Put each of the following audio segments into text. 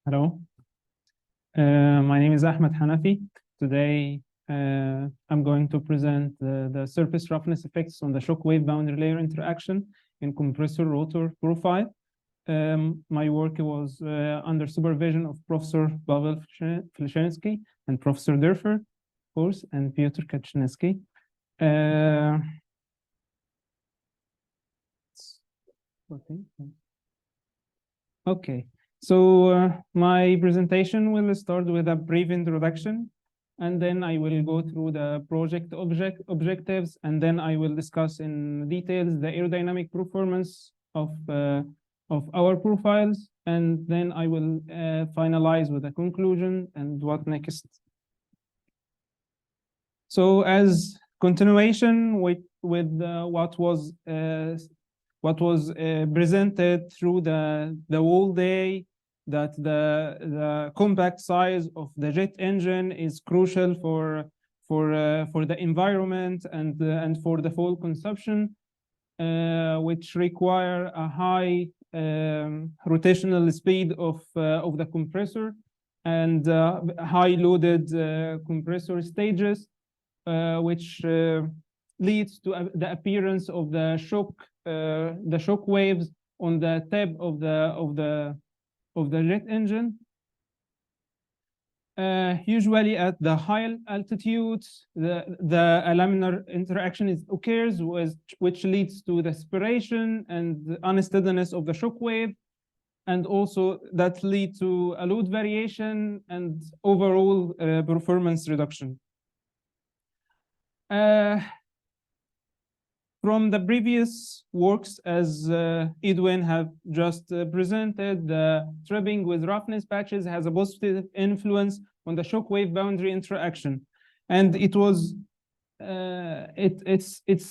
Hello, my name is Ahmed Hanfy. Today, I'm going to present the surface roughness effects on the shockwave boundary layer interaction in compressor rotor profile. My work was under supervision of Professor Pavel Fleshinsky and Professor Derfer, of course, and Piotr Kaczynski. Okay. So my presentation will start with a brief introduction, and then I will go through the project objectives, and then I will discuss in details the aerodynamic performance of our profiles, and then I will finalize with a conclusion and what next. So as continuation with what was presented through the whole day, that the compact size of the jet engine is crucial for the environment and for the fuel consumption, which require a high rotational speed of the compressor and high loaded compressor stages, which leads to the appearance of the shock waves on the tip of the jet engine. Usually at the high altitudes, the laminar interaction occurs, which leads to the separation and unsteadiness of the shock wave, and also that lead to a load variation and overall performance reduction. From the previous works, as Edwin have just presented, the tripping with roughness patches has a positive influence on the shockwave boundary interaction, and it's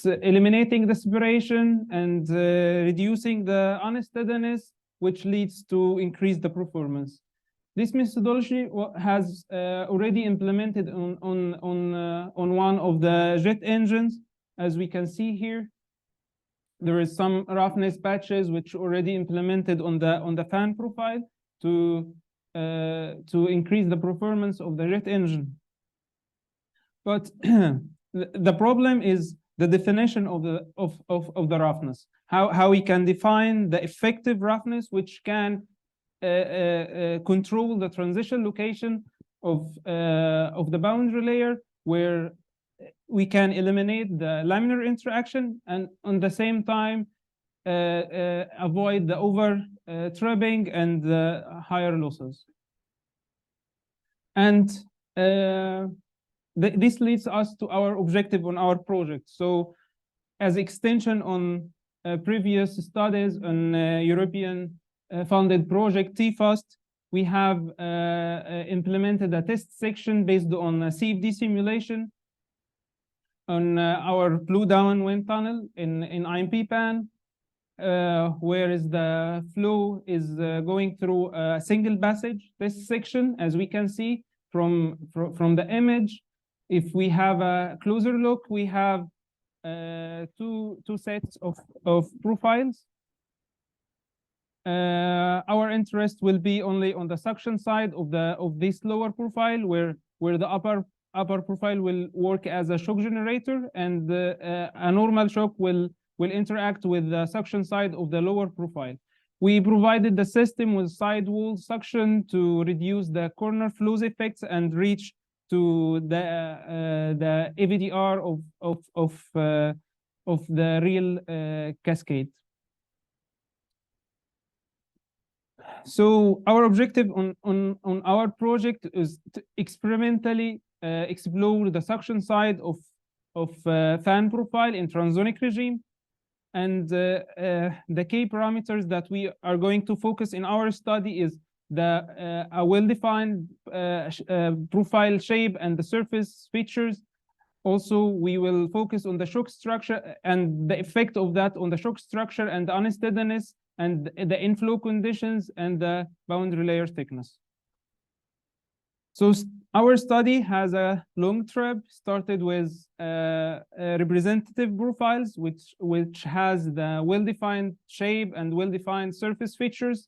eliminating the separation and reducing the unsteadiness, which leads to increase the performance. This methodology has already implemented on one of the jet engines. As we can see here, there is some roughness patches which already implemented on the fan profile to increase the performance of the jet engine. But the problem is the definition of the roughness. How we can define the effective roughness, which can control the transition location of the boundary layer, where we can eliminate the laminar interaction and on the same time avoid the over tripping and the higher losses. And this leads us to our objective on our project. So as extension on previous studies on European funded project TFAST, we have implemented a test section based on a CFD simulation on our blue down wind tunnel in IMP PAN, where the flow is going through a single passage test section, as we can see from the image. If we have a closer look, we have two sets of profiles. Our interest will be only on the suction side of this lower profile, where the upper profile will work as a shock generator, and a normal shock will interact with the suction side of the lower profile. We provided the system with sidewall suction to reduce the corner flows effects and reach to the AVDR of the real cascade. So our objective on our project is to experimentally explore the suction side of fan profile in transonic regime, and the key parameters that we are going to focus in our study is a well-defined profile shape and the surface features. Also, we will focus on the shock structure and the effect of that on the shock structure and the unsteadiness and the inflow conditions and the boundary layer thickness. So our study has a long trip, started with representative profiles, which has the well-defined shape and well-defined surface features.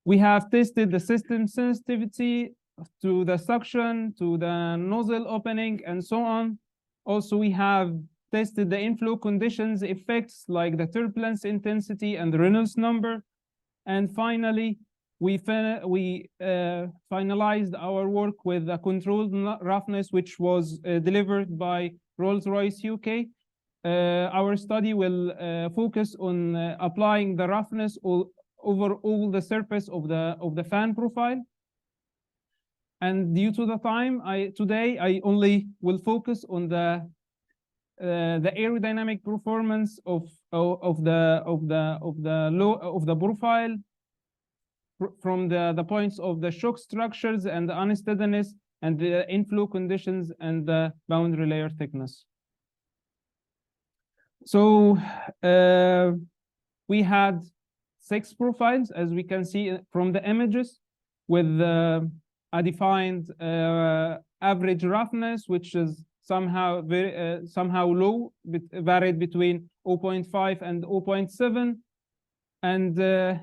We have tested the system sensitivity to the suction, to the nozzle opening, and so on. Also, we have tested the inflow conditions effects like the turbulence intensity and the Reynolds number. And finally, we finalized our work with a controlled roughness, which was delivered by Rolls-Royce UK. Our study will focus on applying the roughness over all the surface of the fan profile. And due to the time, today I only will focus on the aerodynamic performance of the profile from the points of the shock structures and the unsteadiness and the inflow conditions and the boundary layer thickness. So we had 6 profiles, as we can see from the images, with a defined average roughness, which is somehow low, varied between 0.5 and 0.7. And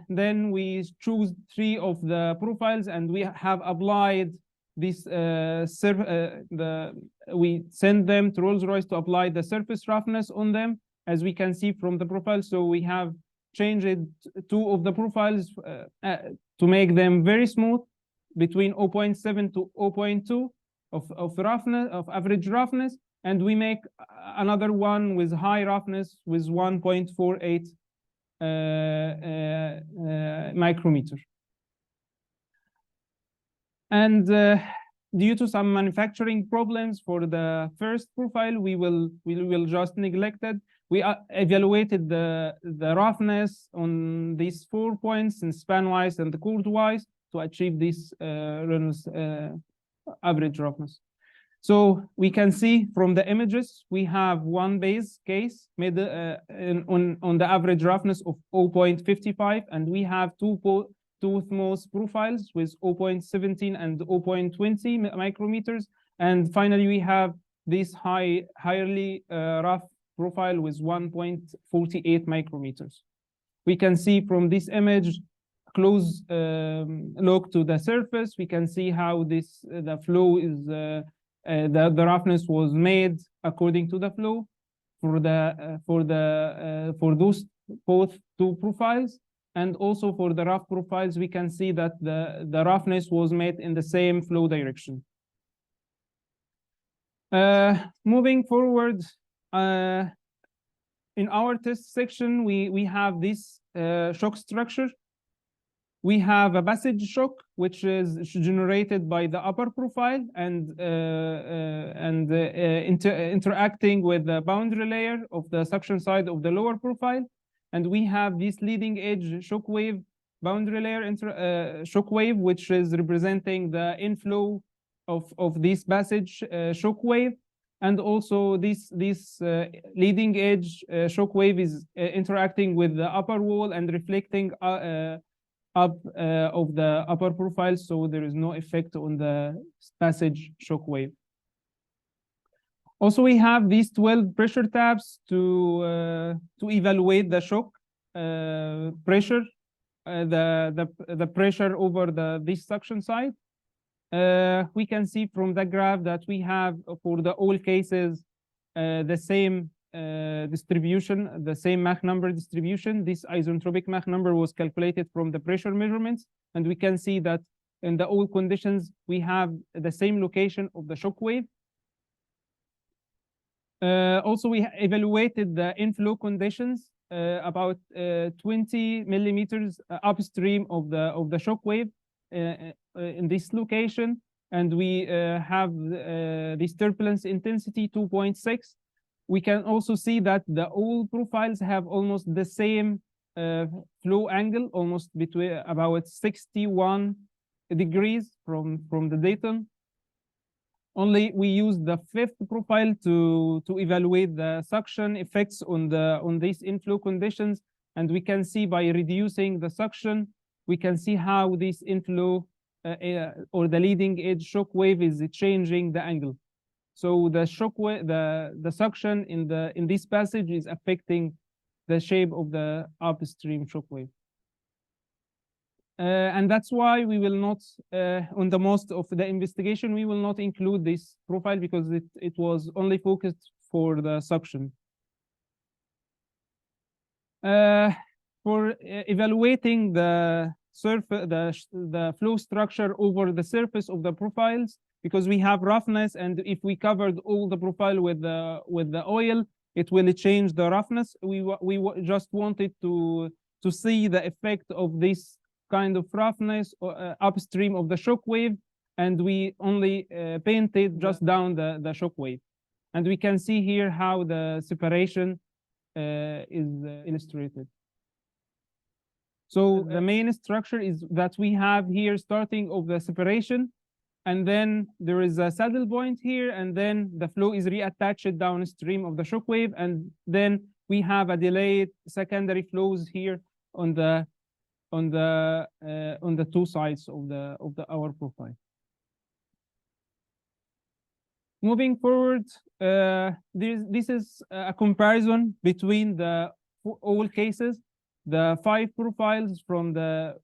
then we choose 3 of the profiles, and we have applied this. We send them to Rolls-Royce to apply the surface roughness on them, as we can see from the profile. So we have changed 2 of the profiles to make them very smooth, between 0.7 to 0.2 of roughness, of average roughness, and we make another one with high roughness with 1.48 micrometer. And due to some manufacturing problems for the first profile, we will just neglect it. We evaluated the roughness on these 4 points, in span-wise and the chord-wise, to achieve this Reynolds average roughness. So we can see from the images, we have one base case made on the average roughness of 0.55, and we have two toothmouth profiles with 0.17 and 0.20 micrometers. And finally, we have this highly rough profile with 1.48 micrometers. We can see from this image, close look to the surface, we can see how the flow is, the roughness was made according to the flow for those both 2 profiles. And also for the rough profiles, we can see that the roughness was made in the same flow direction. Moving forward, in our test section, we have this shock structure. We have a passage shock, which is generated by the upper profile and interacting with the boundary layer of the suction side of the lower profile. And we have this leading edge shock wave boundary layer shock wave, which is representing the inflow of this passage shock wave. And also this leading edge shock wave is interacting with the upper wall and reflecting up of the upper profile, so there is no effect on the passage shock wave. Also, we have these 12 pressure tabs to evaluate the shock pressure, the pressure over this suction side. We can see from the graph that we have for all cases the same distribution, the same Mach number distribution. This isentropic Mach number was calculated from the pressure measurements, and we can see that in all conditions we have the same location of the shock wave. Also, we evaluated the inflow conditions about 20 millimeters upstream of the shock wave in this location, and we have this turbulence intensity 2.6. We can also see that all profiles have almost the same flow angle, almost between about 61 degrees from the datum. Only we use the 5th profile to evaluate the suction effects on these inflow conditions, and we can see by reducing the suction, we can see how this inflow or the leading edge shock wave is changing the angle. So the shock wave, the suction in this passage is affecting the shape of the upstream shock wave. And that's why we will not, on the most of the investigation, we will not include this profile because it was only focused for the suction. For evaluating the the flow structure over the surface of the profiles, because we have roughness, and if we covered all the profile with the oil, it will change the roughness. We just wanted to see the effect of this kind of roughness upstream of the shock wave, and we only painted just down the shock wave. And we can see here how the separation is illustrated. So the main structure is that we have here starting of the separation, and then there is a saddle point here, and then the flow is reattached downstream of the shock wave, and then we have a delayed secondary flows here on the two sides of our profile. Moving forward, this is a comparison between all cases, the 5 profiles from the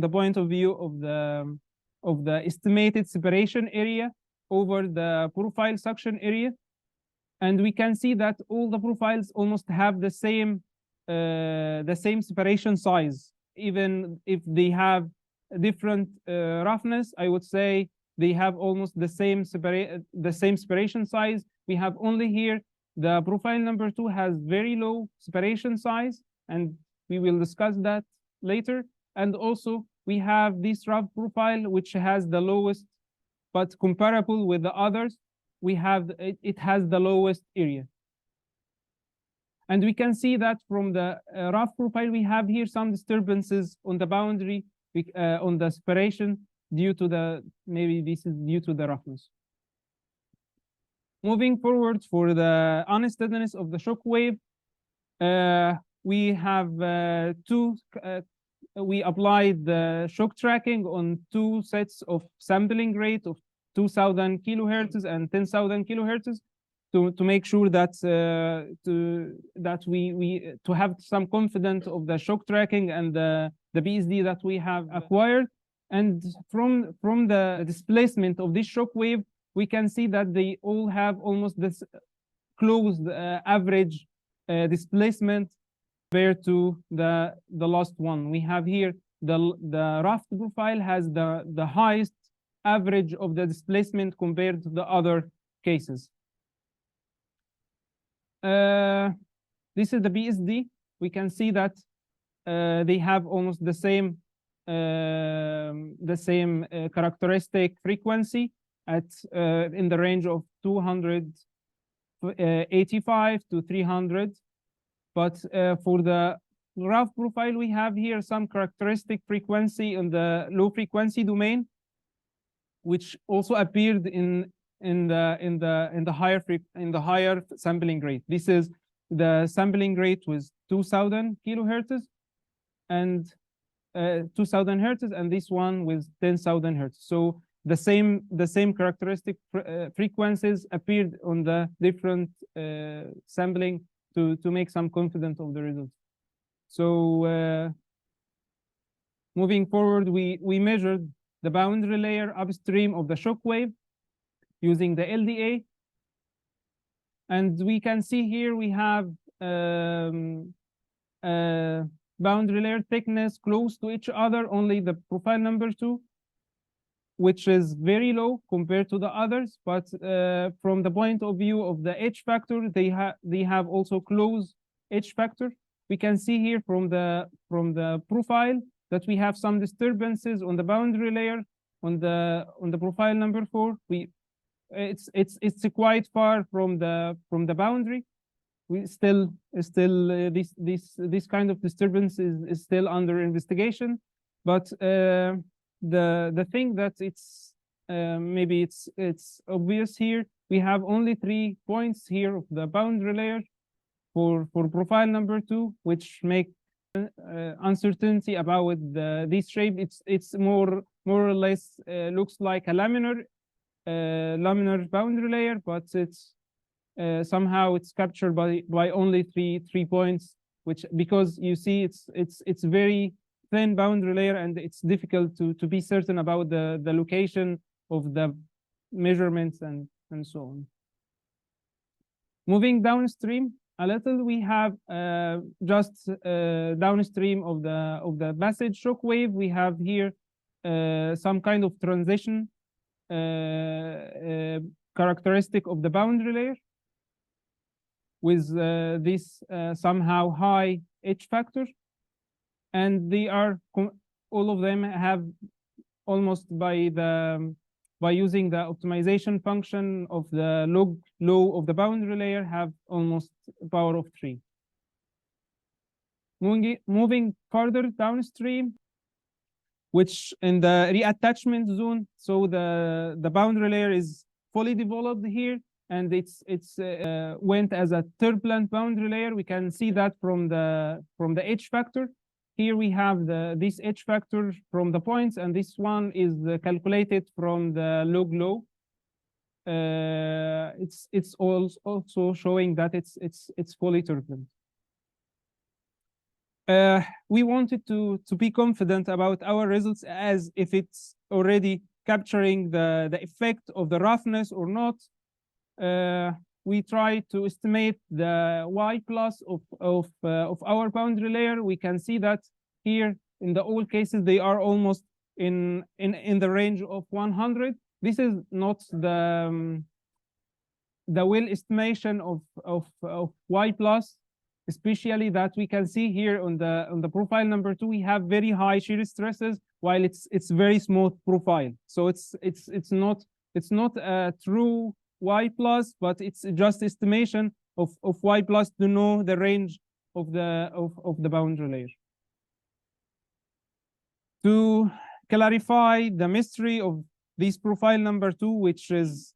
point of view of the estimated separation area over the profile suction area, and we can see that all the profiles almost have the same separation size, even if they have different roughness. I would say they have almost the same separation size. We have only here the profile number 2 has very low separation size, and we will discuss that later. And also we have this rough profile, which has the lowest, but comparable with the others, it has the lowest area. And we can see that from the rough profile, we have here some disturbances on the boundary, on the separation, due to maybe this is due to the roughness. Moving forward, for the unsteadiness of the shock wave, we have we applied the shock tracking on 2 sets of sampling rate of 2,000 kilohertz and 10,000 kilohertz to make sure that to have some confidence of the shock tracking and the BSD that we have acquired. And from the displacement of this shock wave, we can see that they all have almost this closed average displacement compared to the last one. We have here the rough profile has the highest average of the displacement compared to the other cases. This is the BSD. We can see that they have almost the same characteristic frequency at in the range of 285 to 300. But for the rough profile, we have here some characteristic frequency in the low frequency domain, which also appeared in the higher sampling rate. This is the sampling rate with 2,000 kilohertz and 2,000 hertz, and this one with 10,000 hertz. So the same characteristic frequencies appeared on the different sampling to make some confidence of the results. So moving forward, we measured the boundary layer upstream of the shock wave using the LDA. And we can see here we have boundary layer thickness close to each other, only the profile number 2, which is very low compared to the others. But from the point of view of the H factor, they have also close H factor. We can see here from the profile that we have some disturbances on the boundary layer on the profile number 4. It's quite far from the boundary. We still this kind of disturbance is still under investigation. But the thing that it's maybe it's obvious here, we have only 3 points here of the boundary layer for profile number 2, which make uncertainty about this shape. It's more or less looks like a laminar boundary layer, but it's somehow it's captured by only three points, which, because you see it's very thin boundary layer, and it's difficult to be certain about the location of the measurements and so on. Moving downstream a little, we have just downstream of the passage shock wave. We have here some kind of transition characteristic of the boundary layer with this somehow high H factor, and they are all of them have almost by using the optimization function of the log low of the boundary layer have almost power of 3. Moving further downstream, which in the reattachment zone, so the boundary layer is fully developed here, and it's went as a turbulent boundary layer. We can see that from the H factor. Here we have this H factor from the points, and this one is calculated from the log low. It's also showing that it's fully turbulent. We wanted to be confident about our results as if it's already capturing the effect of the roughness or not. We try to estimate the Y plus of our boundary layer. We can see that here in all cases they are almost in the range of 100. This is not the well estimation of Y plus, especially that we can see here on the profile number 2. We have very high shear stresses while it's very smooth profile. So it's not a true Y plus, but it's just estimation of Y plus to know the range of the boundary layer. To clarify the mystery of this profile number 2, which is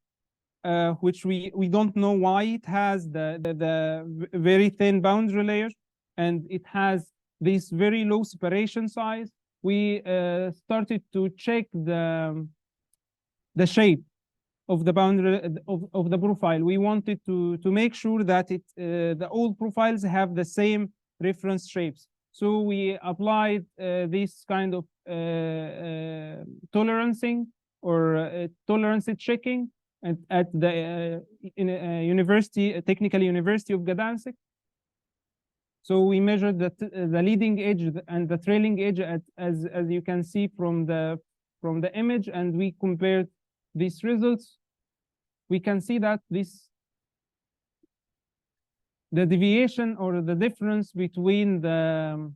which we don't know why it has the very thin boundary layer and it has this very low separation size. We started to check the shape of the boundary of the profile. We wanted to make sure that the all profiles have the same reference shapes. So we applied this kind of tolerancing or tolerance checking at the Technical University of Gdansk. So we measured the leading edge and the trailing edge as you can see from the image, and we compared these results. We can see that the deviation or the difference between the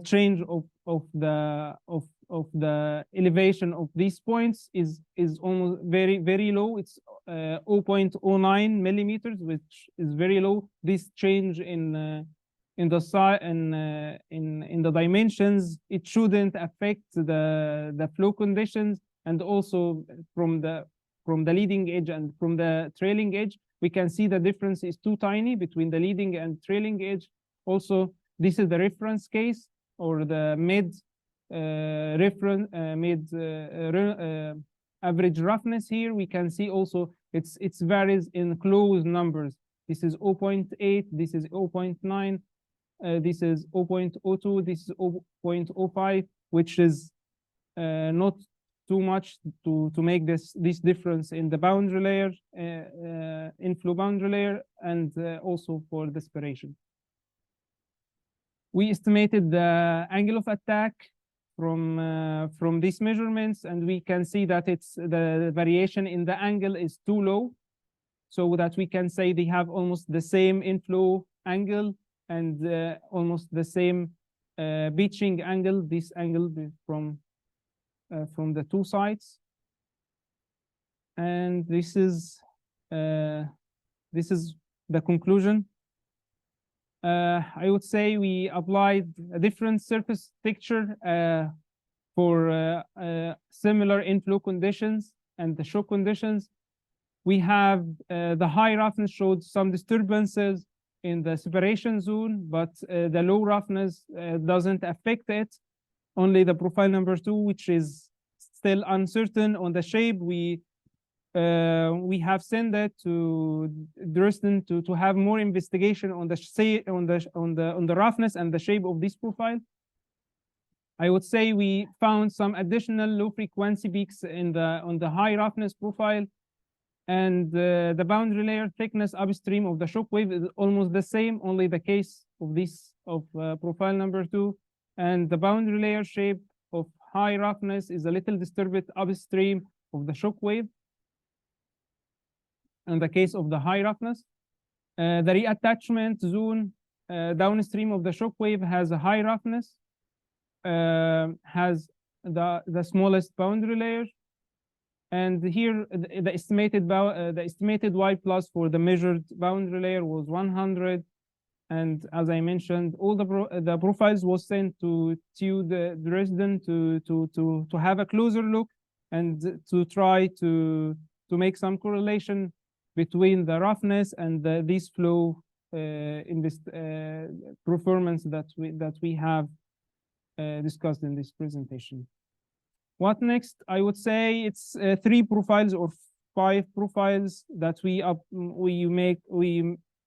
change of the elevation of these points is almost very low. It's 0.09 millimeters, which is very low. This change in the size and in the dimensions, it shouldn't affect the flow conditions. And also from the leading edge and from the trailing edge, we can see the difference is too tiny between the leading and trailing edge. Also, this is the reference case or the average roughness. Here we can see also it's varies in close numbers. This is 0.8, this is 0.9, this is 0.02, this is 0.05, which is not too much to make this difference in the boundary layer, inflow boundary layer, and also for the separation. We estimated the angle of attack from these measurements, and we can see that the variation in the angle is too low, so that we can say they have almost the same inflow angle and almost the same beaching angle. This angle from the two sides, and this is the conclusion. I would say we applied a different surface texture for similar inflow conditions and the shock conditions. We have the high roughness showed some disturbances in the separation zone, but the low roughness doesn't affect it. Only the profile number 2, which is still uncertain on the shape, we have sent that to Dresden to have more investigation on the roughness and the shape of this profile. I would say we found some additional low frequency peaks in the on the high roughness profile, and the boundary layer thickness upstream of the shock wave is almost the same, only the case of this of profile number 2, and the boundary layer shape of high roughness is a little disturbed upstream of the shock wave in the case of the high roughness. The reattachment zone downstream of the shock wave has a high roughness, has the smallest boundary layer, and here the estimated Y plus for the measured boundary layer was 100. And as I mentioned, all the profiles was sent to the Dresden to have a closer look and to try to make some correlation between the roughness and this flow in this performance that we have discussed in this presentation. What next? I would say it's 3 profiles or 5 profiles that we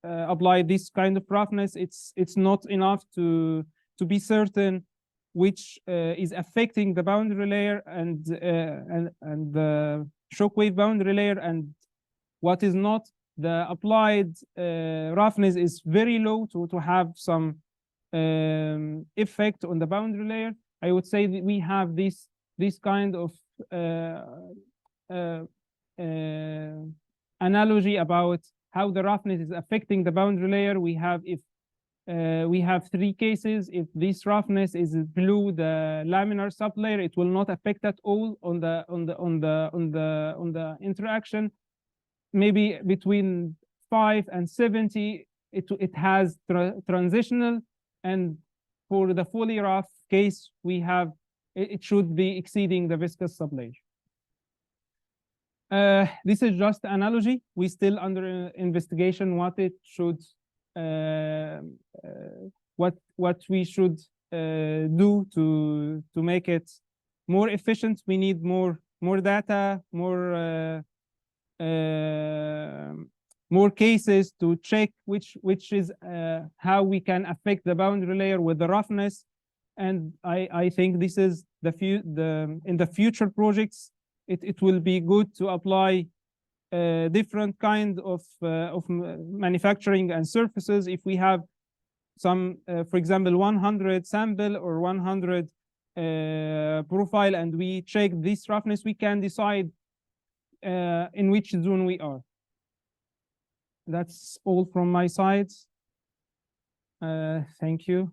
apply this kind of roughness. It's not enough to be certain which is affecting the boundary layer and the shockwave boundary layer and what is not. The applied roughness is very low to have some effect on the boundary layer. I would say that we have this kind of analogy about how the roughness is affecting the boundary layer. We have we have 3 cases. If this roughness is below the laminar sublayer, it will not affect at all on the interaction. Maybe between 5 and 70, it has transitional, and for the fully rough case, we have it should be exceeding the viscous sublayer. This is just analogy. We still under investigation what it should what we should do to make it more efficient. We need more data, more cases to check which is how we can affect the boundary layer with the roughness. And I think this is in the future projects, it will be good to apply different kind of manufacturing and surfaces. If we have some, for example, 100 sample or 100 profile, and we check this roughness, we can decide in which zone we are. That's all from my side. Thank you.